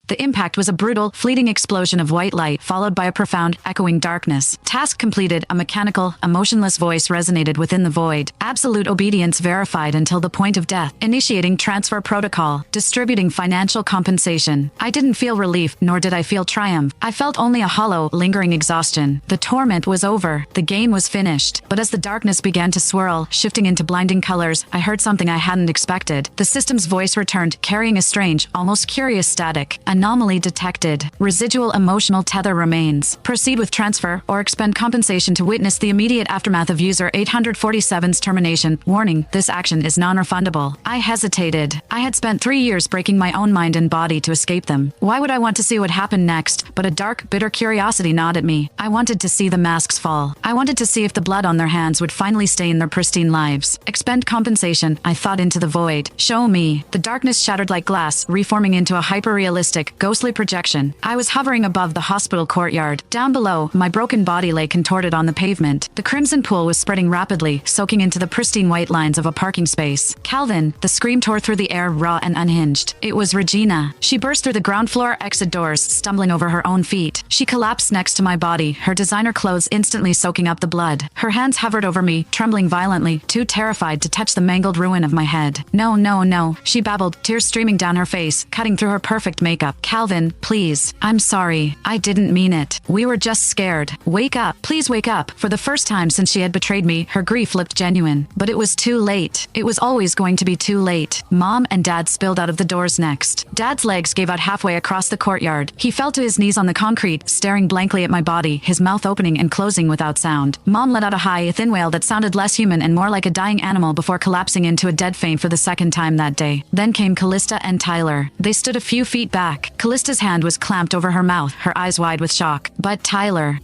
The impact was a brutal, fleeting explosion of white light, followed by a profound, echoing darkness. Task completed, a mechanical, emotionless voice resonated within the void. Absolute obedience verified until the point of death. Initiating transfer protocol. Distributing financial compensation. I didn't feel relief, nor did I feel triumph. I felt only a hollow, lingering exhaustion. The torment was over. The game was finished. But as the darkness began to swirl, shifting into blinding colors, I heard something I hadn't expected. The system's voice returned, carrying a strange, almost curious static. Anomaly detected. Residual emotional tether remains. Proceed with transfer or expend compensation to witness the immediate aftermath of user 847's termination. Warning, this action is non-refundable. I hesitated. I had spent 3 years breaking my own mind and body to escape them. Why would I want to see what happened next? But a dark, bitter curiosity gnawed at me. I wanted to see the masks fall. I wanted to see if the blood on their hands would finally stain their pristine lives. Expend compensation, I thought into the void. Show me. The darkness shattered like glass, reforming into a hyper-realistic, ghostly projection. I was hovering above the hospital courtyard. Down below, my broken body lay contorted on the pavement. The crimson pool was spreading rapidly, soaking into the pristine white lines of a parking space. Calvin, the scream tore through the air, raw and unhinged. It was Regina. She burst through the ground floor exit doors, stumbling over her own feet. She collapsed next to my body, her designer clothes instantly soaking up the blood. Her hands hovered over me, trembling violently, too terrified to touch the mangled ruin of my head. No, no, no, she babbled, tears streaming down her face, cutting through her perfect makeup. Calvin, please. I'm sorry. I didn't mean it. We were just scared. Wake up. Please wake up. For the first time since she had betrayed me, her grief looked genuine. But it was too late. It was always going to be too late. Mom and Dad spilled out of the doors next. Dad's legs gave out halfway across the courtyard. He fell to his knees on the concrete, staring blankly at my body, his mouth opening and closing without sound. Mom let out a high, thin wail that sounded less human and more like a dying animal before collapsing into a dead faint for the second time that day. Then came Callista and Tyler. They stood a few feet back. Callista's hand was clamped over her mouth, her eyes wide with shock. But Tyler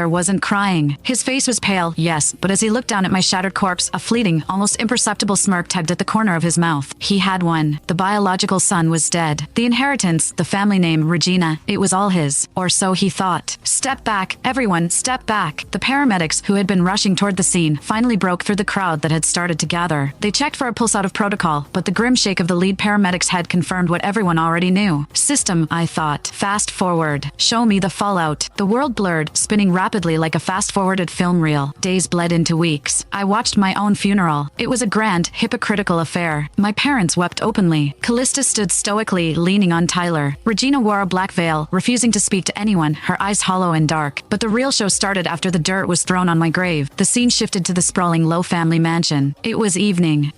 wasn't crying. His face was pale, yes, but as he looked down at my shattered corpse, a fleeting, almost imperceptible smirk tugged at the corner of his mouth. He had one. The biological son was dead. The inheritance, the family name, Regina, it was all his. Or so he thought. Step back, everyone, step back. The paramedics, who had been rushing toward the scene, finally broke through the crowd that had started to gather. They checked for a pulse out of protocol, but the grim shake of the lead paramedic's head confirmed what everyone already knew. System, I thought. Fast forward. Show me the fallout. The world blurred, spinning rapidly like a fast-forwarded film reel. Days bled into weeks. I watched my own funeral. It was a grand, hypocritical affair. My parents wept openly. Callista stood stoically, leaning on Tyler. Regina wore a black veil, refusing to speak to anyone, her eyes hollow and dark. But the real show started after the dirt was thrown on my grave. The scene shifted to the sprawling low family mansion. It was evening.